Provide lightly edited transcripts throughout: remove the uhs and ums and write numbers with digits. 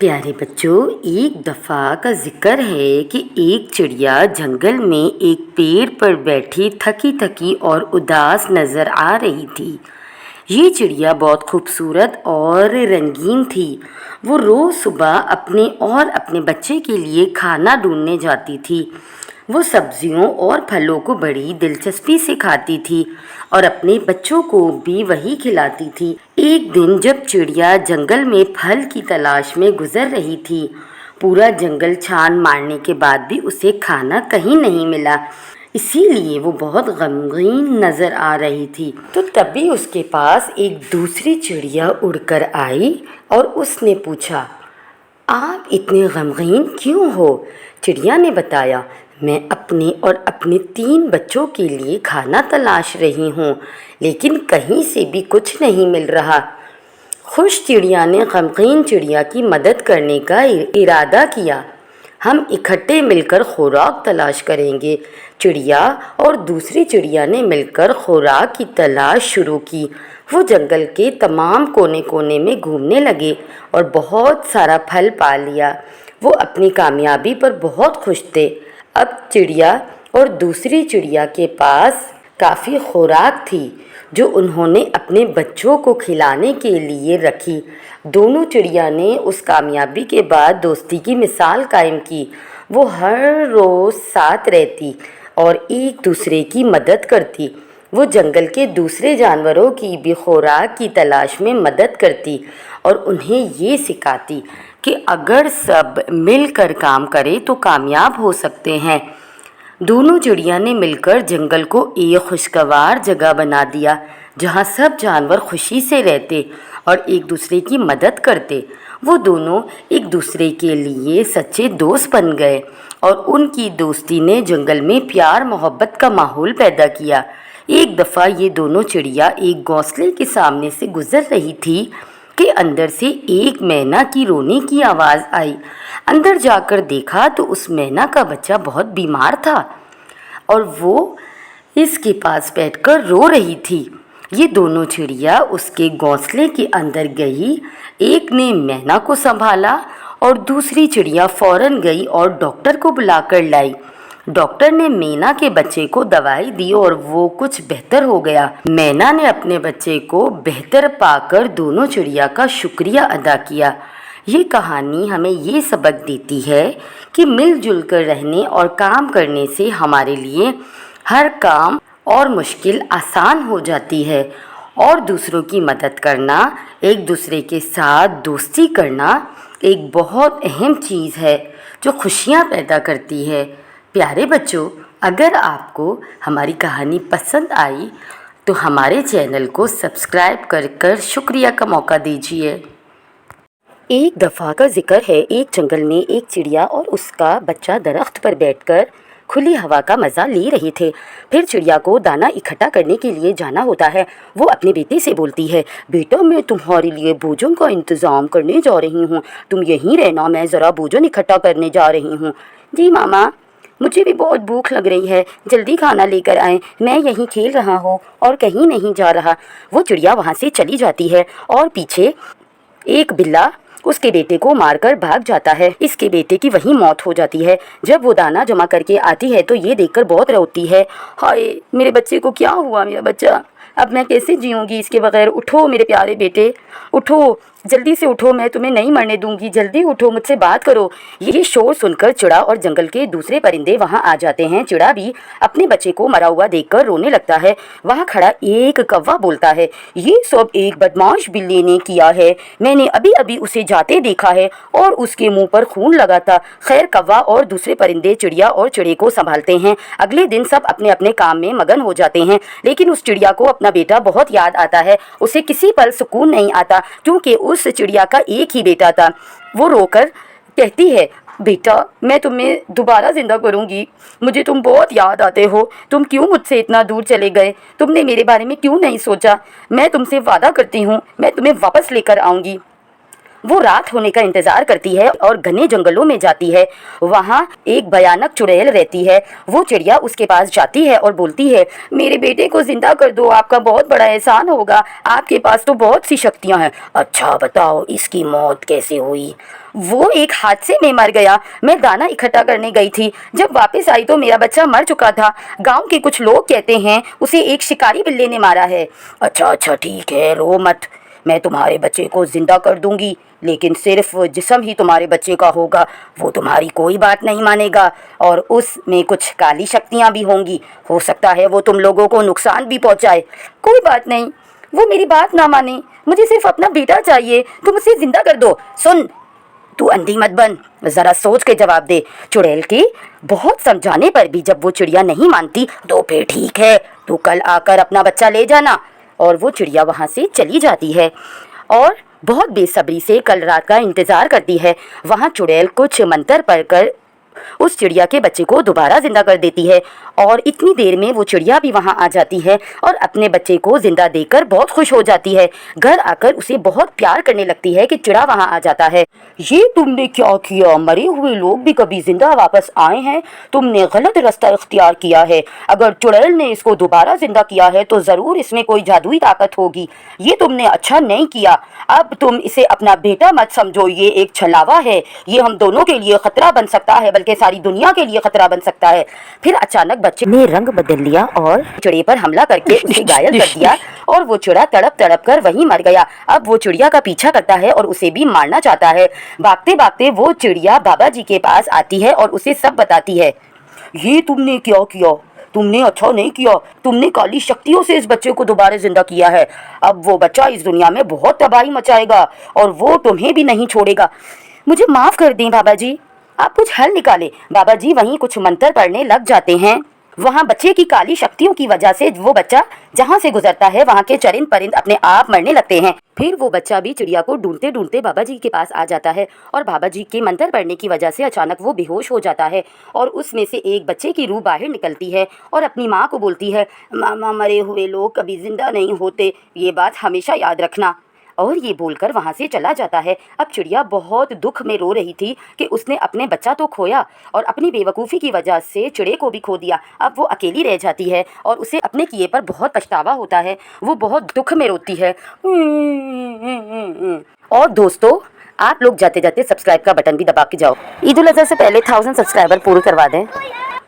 پیارے بچوں، ایک دفعہ کا ذکر ہے کہ ایک چڑیا جنگل میں ایک پیڑ پر بیٹھی تھکی تھکی اور اداس نظر آ رہی تھی۔ یہ چڑیا بہت خوبصورت اور رنگین تھی۔ وہ روز صبح اپنے اور اپنے بچے کے لیے کھانا ڈھونڈنے جاتی تھی۔ وہ سبزیوں اور پھلوں کو بڑی دلچسپی سے کھاتی تھی اور اپنے بچوں کو بھی وہی کھلاتی تھی۔ ایک دن جب چڑیا جنگل میں پھل کی تلاش میں گزر رہی تھی، پورا جنگل چھان مارنے کے بعد بھی اسے کھانا کہیں نہیں ملا، اسی لیے وہ بہت غمگین نظر آ رہی تھی۔ تو تبھی اس کے پاس ایک دوسری چڑیا اڑ کر آئی اور اس نے پوچھا، آپ اتنے غمگین کیوں ہو؟ چڑیا نے بتایا، میں اپنے اور اپنے 3 بچوں کے لیے کھانا تلاش رہی ہوں، لیکن کہیں سے بھی کچھ نہیں مل رہا۔ خوش چڑیا نے غمگین چڑیا کی مدد کرنے کا ارادہ کیا۔ ہم اکٹھے مل کر خوراک تلاش کریں گے۔ چڑیا اور دوسری چڑیا نے مل کر خوراک کی تلاش شروع کی۔ وہ جنگل کے تمام کونے کونے میں گھومنے لگے اور بہت سارا پھل پا لیا۔ وہ اپنی کامیابی پر بہت خوش تھے۔ اب چڑیا اور دوسری چڑیا کے پاس کافی خوراک تھی جو انہوں نے اپنے بچوں کو کھلانے کے لیے رکھی۔ دونوں چڑیا نے اس کامیابی کے بعد دوستی کی مثال قائم کی۔ وہ ہر روز ساتھ رہتی اور ایک دوسرے کی مدد کرتی۔ وہ جنگل کے دوسرے جانوروں کی بھی خوراک کی تلاش میں مدد کرتی اور انہیں یہ سکھاتی کہ اگر سب مل کر کام کرے تو کامیاب ہو سکتے ہیں۔ دونوں چڑیا نے مل کر جنگل کو ایک خوشگوار جگہ بنا دیا جہاں سب جانور خوشی سے رہتے اور ایک دوسرے کی مدد کرتے۔ وہ دونوں ایک دوسرے کے لیے سچے دوست بن گئے اور ان کی دوستی نے جنگل میں پیار محبت کا ماحول پیدا کیا۔ ایک دفعہ یہ دونوں چڑیا ایک گھونسلے کے سامنے سے گزر رہی تھی کہ اندر سے ایک مینا کی رونے کی آواز آئی۔ اندر جا کر دیکھا تو اس مینا کا بچہ بہت بیمار تھا اور وہ اس کے پاس بیٹھ کر رو رہی تھی۔ یہ دونوں چڑیا اس کے گھونسلے کے اندر گئی۔ ایک نے مینا کو سنبھالا اور دوسری چڑیا فوراً گئی اور ڈاکٹر کو بلا کر لائی۔ ڈاکٹر نے مینا کے بچے کو دوائی دی اور وہ کچھ بہتر ہو گیا۔ مینا نے اپنے بچے کو بہتر پا کر دونوں چڑیا کا شکریہ ادا کیا۔ یہ کہانی ہمیں یہ سبق دیتی ہے کہ مل جل کر رہنے اور کام کرنے سے ہمارے لیے ہر کام اور مشکل آسان ہو جاتی ہے، اور دوسروں کی مدد کرنا، ایک دوسرے کے ساتھ دوستی کرنا ایک بہت اہم چیز ہے جو خوشیاں پیدا کرتی ہے۔ پیارے بچوں، اگر آپ کو ہماری کہانی پسند آئی تو ہمارے چینل کو سبسکرائب کر شکریہ کا موقع دیجیے۔ ایک دفعہ کا ذکر ہے، ایک جنگل میں ایک چڑیا اور اس کا بچہ درخت پر بیٹھ کر کھلی ہوا کا مزہ لے رہے تھے۔ پھر چڑیا کو دانا اکٹھا کرنے کے لیے جانا ہوتا ہے۔ وہ اپنے بیٹے سے بولتی ہے، بیٹا میں تمہارے لیے بھوجن کا انتظام کرنے جا رہی ہوں، تم یہیں رہنا، میں ذرا بھوجن اکٹھا کرنے جا رہی ہوں۔ جی ماما، مجھے بھی بہت بھوک لگ رہی ہے، جلدی کھانا لے کر آئیں، میں یہیں کھیل رہا ہوں اور کہیں نہیں جا رہا۔ وہ چڑیا وہاں سے چلی جاتی ہے اور پیچھے ایک بلا اس کے بیٹے کو مار کر بھاگ جاتا ہے۔ اس کے بیٹے کی وہیں موت ہو جاتی ہے۔ جب وہ دانا جمع کر کے آتی ہے تو یہ دیکھ کر بہت روتی ہے، ہائے میرے بچے کو کیا ہوا، میرا بچہ، اب میں کیسے جیوں گی اس کے بغیر۔ اٹھو میرے پیارے بیٹے، اٹھو، جلدی سے اٹھو، میں تمہیں نہیں مرنے دوں گی، جلدی اٹھو، مجھ سے بات کرو۔ یہ شور سن کر چڑا اور جنگل کے دوسرے پرندے وہاں آ جاتے ہیں۔ چڑا بھی اپنے بچے کو مرا ہوا دیکھ کر رونے لگتا ہے۔ وہاں کھڑا ایک کوا بولتا ہے، یہ سب ایک بدماش بلی نے کیا ہے، میں نے ابھی ابھی اسے جاتے دیکھا ہے اور اس کے منہ پر خون لگا تھا۔ خیر، کوا اور دوسرے پرندے چڑیا اور چڑے کو سنبھالتے ہیں۔ اگلے دن سب اپنے اپنے کام میں مگن ہو جاتے ہیں، لیکن اس چڑیا کو اپنا بیٹا بہت یاد آتا ہے۔ اسے کسی پل سکون نہیں آتا کیونکہ اس چڑیا کا ایک ہی بیٹا تھا۔ وہ رو کر کہتی ہے، بیٹا میں تمہیں دوبارہ زندہ کروں گی، مجھے تم بہت یاد آتے ہو، تم کیوں مجھ سے اتنا دور چلے گئے، تم نے میرے بارے میں کیوں نہیں سوچا، میں تم سے وعدہ کرتی ہوں میں تمہیں واپس لے کر آؤں گی۔ वो रात होने का इंतजार करती है और घने जंगलों में जाती है। वहाँ एक भयानक चुड़ैल रहती है। वो चिड़िया उसके पास जाती है और बोलती है, मेरे बेटे को जिंदा कर दो, आपका बहुत बड़ा एहसान होगा, आपके पास तो बहुत सी शक्तियाँ हैं। अच्छा बताओ इसकी मौत कैसे हुई? वो एक हादसे में मर गया। मैं दाना इकट्ठा करने गई थी, जब वापस आई तो मेरा बच्चा मर चुका था। गांव के कुछ लोग कहते हैं उसे एक शिकारी बिल्ली ने मारा है। अच्छा ठीक है, रो मत, मैं तुम्हारे बच्चे को जिंदा कर दूंगी, लेकिन सिर्फ जिस्म ही तुम्हारे बच्चे का होगा। वो तुम्हारी कोई बात नहीं मानेगा और उसमें कुछ काली शक्तियाँ भी होंगी। हो सकता है वो तुम लोगों को नुकसान भी पहुँचाए। कोई बात नहीं, वो मेरी बात ना माने, मुझे सिर्फ अपना बेटा चाहिए, तुम उसे जिंदा कर दो। सुन, तू अंधी मत बन, जरा सोच के जवाब दे। चुड़ैल के बहुत समझाने पर भी जब वो चिड़िया नहीं मानती तो फिर ठीक है, तू कल आकर अपना बच्चा ले जाना। और वो चिड़िया वहाँ से चली जाती है और बहुत बेसब्री से कल रात का इंतज़ार करती है। वहाँ चुड़ैल कुछ मंत्र पढ़कर उस चिड़िया के बच्चे को दोबारा जिंदा कर देती है और इतनी देर में वो चिड़िया भी वहाँ आ जाती है और अपने बच्चे को जिंदा देखकर बहुत खुश हो जाती है। घर आकर उसे बहुत प्यार करने लगती है कि चिड़ा वहाँ आ जाता है। ये तुमने क्या किया? मरे हुए लोग भी कभी जिंदा वापस आए हैं? तुमने गलत रास्ता इख्तियार किया है। अगर चुड़ैल ने इसको दोबारा जिंदा किया है तो ज़रूर इसमें कोई जादुई ताकत होगी। ये तुमने अच्छा नहीं किया। अब तुम इसे अपना बेटा मत समझो, ये एक छलावा है। ये हम दोनों के लिए खतरा बन सकता है, बल्कि सारी दुनिया के लिए खतरा बन सकता है। फिर अचानक बच्चे ने रंग बदल लिया और चिड़े पर हमला करके उसे घायल कर दिया और वो चिड़ा तड़प तड़प कर वहीं मर गया। अब वो चिड़िया का पीछा करता है और उसे भी मारना चाहता है। भागते भागते वो चिड़िया बाबा जी के पास आती है और उसे सब बताती है। ये तुमने क्या किया? तुमने अच्छा नहीं किया। तुमने काली शक्तियों से इस बच्चे को दोबारा जिंदा किया है। अब वो बच्चा इस दुनिया में बहुत तबाही मचाएगा और वो तुम्हें भी नहीं छोड़ेगा। मुझे माफ़ कर दें बाबा जी, आप कुछ हल निकालें। बाबा जी वहीं कुछ मंत्र पढ़ने लग जाते हैं। वहाँ बच्चे की काली शक्तियों की वजह से वो बच्चा जहाँ से गुजरता है वहाँ के चरिंद परिंद अपने आप मरने लगते हैं। फिर वो बच्चा भी चिड़िया को ढूंढते ढूंढते बाबा जी के पास आ जाता है और बाबा जी के मंत्र पढ़ने की वजह से अचानक वो बेहोश हो जाता है और उसमें से एक बच्चे की रूह बाहर निकलती है और अपनी माँ को बोलती है, मामा मरे हुए लोग कभी जिंदा नहीं होते, ये बात हमेशा याद रखना। और ये बोलकर वहाँ से चला जाता है। अब चिड़िया बहुत दुख में रो रही थी कि उसने अपने बच्चा तो खोया और अपनी बेवकूफ़ी की वजह से चिड़े को भी खो दिया। अब वो अकेली रह जाती है और उसे अपने किए पर बहुत पछतावा होता है। वो बहुत दुख में रोती है। और दोस्तों, आप लोग जाते जाते सब्सक्राइब का बटन भी दबा के जाओ। ईद उल अज़हा से पहले 1000 सब्सक्राइबर पूरे करवा दें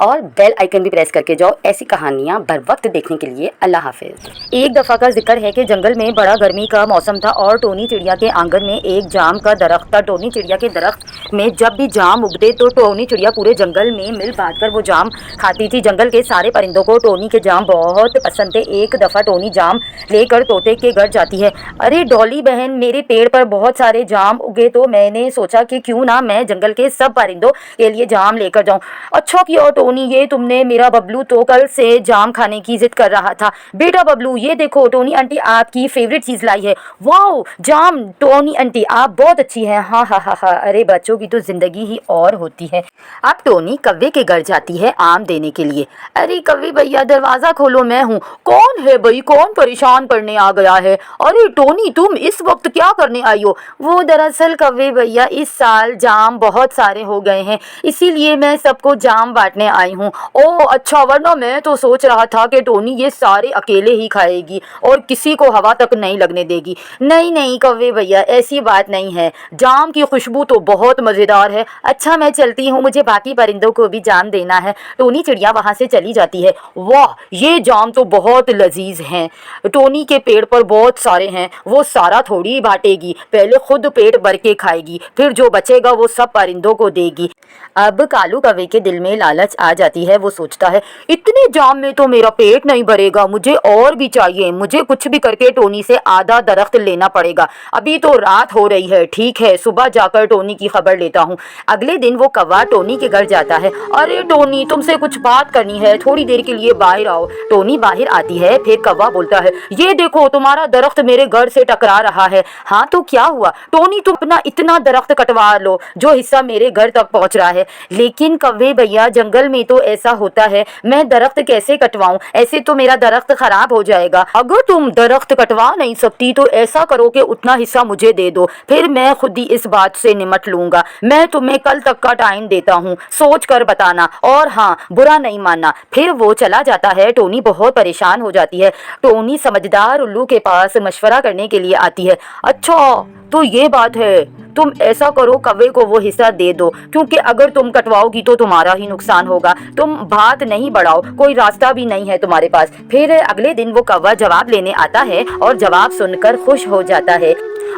और बेल आइकन भी प्रेस करके जाओ ऐसी कहानियाँ बर वक्त देखने के लिए। अल्लाह हाफिज़। एक दफ़ा का जिक्र है कि जंगल में बड़ा गर्मी का मौसम था और टोनी चिड़िया के आंगन में एक जाम का दरख्त था। टोनी चिड़िया के दरख्त में जब भी जाम उगते तो टोनी चिड़िया पूरे जंगल में मिल बांट कर वो जाम खाती थी। जंगल के सारे परिंदों को टोनी के जाम बहुत पसंद थे। एक दफ़ा टोनी जाम लेकर तोते के घर जाती है। अरे डॉली बहन, मेरे पेड़ पर बहुत सारे जाम उगे तो मैंने सोचा कि क्यों ना मैं जंगल के सब परिंदों के लिए जाम लेकर जाऊँ। अच्छा किया टोनी, ये तुमने, मेरा बबलू तो कल से जाम खाने की जिद कर रहा था। बेटा बबलू, ये देखो टोनी आंटी आपकी फेवरेट चीज़ लाई है। वाओ जाम! टोनी आंटी आप बहुत अच्छी हैं। हाँ हाँ हाँ हाँ, अरे बच्चों की तो ज़िंदगी ही और होती है। अब टोनी कव्वे के घर जाती है आम देने के लिए। अरे कव्वे भैया दरवाज़ा खोलो, मैं हूँ। कौन है भाई, कौन परेशान करने आ गया है? अरे टोनी तुम इस वक्त क्या करने आई हो? वो दरअसल कव्वे भैया इस साल जाम बहुत सारे हो गए हैं, इसीलिए मैं सबको जाम बांटने आई हूँ। ओह अच्छा, वरना मैं तो सोच रहा था कि टोनी ये सारे अकेले ही खाएगी और किसी को हवा तक नहीं लगने देगी। नहीं नहीं कव्वे भैया, ऐसी बात नहीं है, जाम की खुशबू तो बहुत मज़ेदार है। अच्छा मैं चलती हूँ, मुझे बाकी परिंदों को भी जाम देना है। टोनी चिड़िया वहाँ से चली जाती है। वाह, ये जाम तो बहुत लजीज हैं। टोनी के पेड़ पर बहुत सारे हैं, वो सारा थोड़ी बांटेगी, पहले खुद पेट भर के खाएगी, फिर जो बचेगा वो सब परिंदों को देगी। अब कालू कव्वे के दिल में लालच आ जाती है। वो सोचता है इतने जाम में तो मेरा पेट नहीं भरेगा, मुझे और भी चाहिए। मुझे कुछ भी करके टोनी से आधा दरख्त लेना पड़ेगा। अभी तो रात हो रही है, ठीक है सुबह जाकर टोनी की खबर लेता हूँ। अगले दिन वो कौवा टोनी के घर जाता है। अरे टोनी तुमसे कुछ बात करनी है, थोड़ी देर के लिए बाहर आओ। टोनी बाहर आती है। फिर कौवा बोलता है, ये देखो तुम्हारा दरख्त मेरे घर से टकरा रहा है। हाँ तो क्या हुआ टोनी, तुम अपना इतना दरख्त कटवा लो जो हिस्सा मेरे घर तक पहुँच रहा है। लेकिन कव्वे भैया जंगल में तो ऐसा होता है, मैं दरख्त कैसे कटवाऊं? ऐसे तो मेरा दरख्त खराब हो जाएगा। अगर तुम दरख्त कटवा नहीं सकती तो ऐसा करो कि उतना हिस्सा मुझे दे दो, फिर मैं खुद ही इस बात से निमट लूंगा। मैं तुम्हें कल तक का टाइम देता हूँ, सोच कर बताना, और हाँ, बुरा नहीं मानना। फिर वो चला जाता है। टोनी बहुत परेशान हो जाती है। टोनी समझदार उल्लू के पास मशवरा करने के लिए आती है। अच्छा तो ये बात है, तुम ऐसा करो, कौवे को वो हिस्सा दे दो, क्योंकि अगर तुम कटवाओगी तो तुम्हारा ही नुकसान होगा। तुम बात नहीं बढ़ाओ, कोई रास्ता भी नहीं है तुम्हारे पास। फिर अगले दिन वो कौवा जवाब लेने आता है और जवाब सुनकर खुश हो जाता है।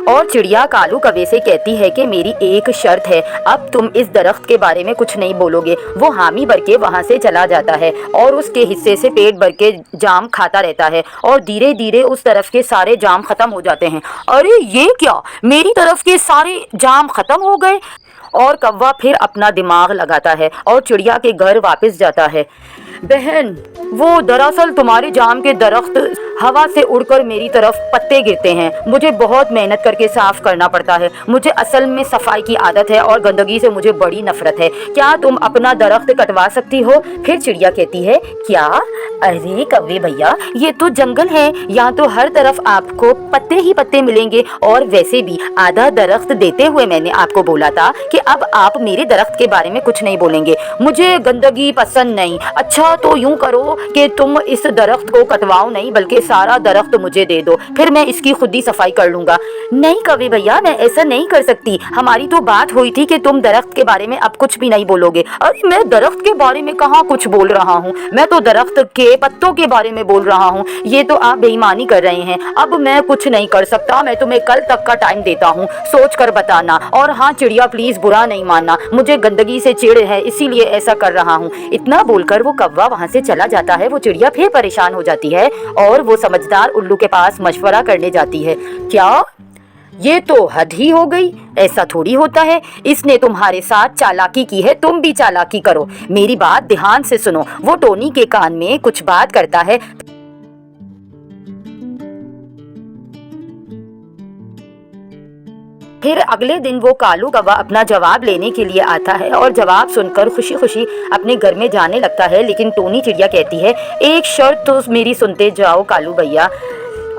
और चिड़िया कालू कौवे से कहती है कि मेरी एक शर्त है, अब तुम इस दरख्त के बारे में कुछ नहीं बोलोगे। वो हामी भर के वहाँ से चला जाता है और उसके हिस्से से पेट भर के जाम खाता रहता है और धीरे धीरे उस तरफ के सारे जाम खत्म हो जाते हैं। अरे ये क्या, मेरी तरफ के सारे जाम खत्म हो गए? और कौवा फिर अपना दिमाग लगाता है और चिड़िया के घर वापस जाता है। बहन, वो दरअसल तुम्हारे जाम के दरख्त हवा से उड़कर मेरी तरफ पत्ते गिरते हैं। मुझे बहुत मेहनत करके साफ करना पड़ता है। मुझे असल में सफाई की आदत है और गंदगी से मुझे बड़ी नफरत है। क्या तुम अपना दरख्त कटवा सकती हो? फिर चिड़िया कहती है, क्या? अरे कौवे भैया, ये तो जंगल है, यहाँ तो हर तरफ आपको पत्ते ही पत्ते मिलेंगे। और वैसे भी आधा दरख्त देते हुए मैंने आपको बोला था कि अब आप मेरे दरख्त के बारे में कुछ नहीं बोलेंगे। मुझे गंदगी पसंद नहीं। अच्छा तो यूं करो कि तुम इस दरख्त को कटवाओ नहीं, बल्कि सारा दरख्त मुझे दे दो, फिर मैं इसकी खुद ही सफाई कर लूंगा। नहीं कौवे भैया, मैं ऐसा नहीं कर सकती। हमारी तो बात हुई थी कि तुम दरख्त के बारे में अब कुछ भी नहीं बोलोगे। अरे मैं दरख्त के बारे में कहाँ कुछ बोल रहा हूँ, मैं तो दरख्त के पत्तों के बारे में बोल रहा हूँ। ये तो आप बेईमानी कर रहे हैं। अब मैं कुछ नहीं कर सकता, मैं तुम्हें कल तक का टाइम देता हूँ, सोच कर बताना। और हाँ चिड़िया, प्लीज बुरा नहीं मानना, मुझे गंदगी से चिढ़ है, इसीलिए ऐसा कर रहा हूँ। इतना बोलकर वो कौवा वहाँ से चला जाता है। वो चिड़िया फिर परेशान हो जाती है और वो समझदार उल्लू के पास मशवरा करने जाती है। क्या, ये तो हद ही हो गई, ऐसा थोड़ी होता है। इसने तुम्हारे साथ चालाकी की है, तुम भी चालाकी करो। मेरी बात ध्यान से सुनो। वो टोनी के कान में कुछ बात करता है। फिर अगले दिन वो कालू कौवा अपना जवाब लेने के लिए आता है और जवाब सुनकर खुशी खुशी अपने घर में जाने लगता है। लेकिन टोनी चिड़िया कहती है, एक शर्त तो मेरी सुनते जाओ कालू भैया,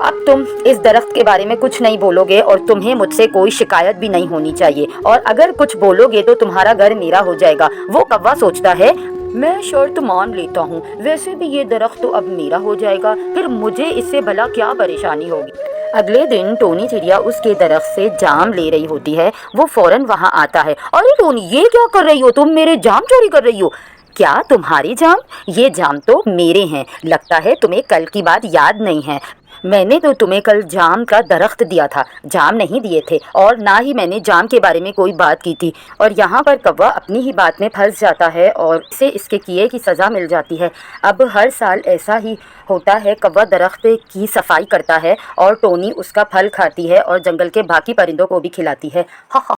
अब तुम इस दरख्त के बारे में कुछ नहीं बोलोगे और तुम्हें मुझसे कोई शिकायत भी नहीं होनी चाहिए, और अगर कुछ बोलोगे तो तुम्हारा घर मेरा हो जाएगा। वो कौवा सोचता है, मैं शर्त मान लेता हूँ, वैसे भी ये दरख्त तो अब मेरा हो जाएगा, फिर मुझे इससे भला क्या परेशानी होगी। अगले दिन टोनी चिड़िया उसके दरख्त से जाम ले रही होती है। वो फौरन वहाँ आता है। अरे टोनी, ये क्या कर रही हो तुम? मेरे जाम चोरी कर रही हो? क्या तुम्हारी जाम? ये जाम तो मेरे हैं। लगता है तुम्हें कल की बात याद नहीं है। मैंने तो तुम्हें कल जाम का दरख्त दिया था, जाम नहीं दिए थे, और ना ही मैंने जाम के बारे में कोई बात की थी। और यहाँ पर कौवा अपनी ही बात में फंस जाता है और इसे इसके किए की सज़ा मिल जाती है। अब हर साल ऐसा ही होता है। कौवा दरख्त की सफाई करता है और टोनी उसका फल खाती है और जंगल के बाकी परिंदों को भी खिलाती है।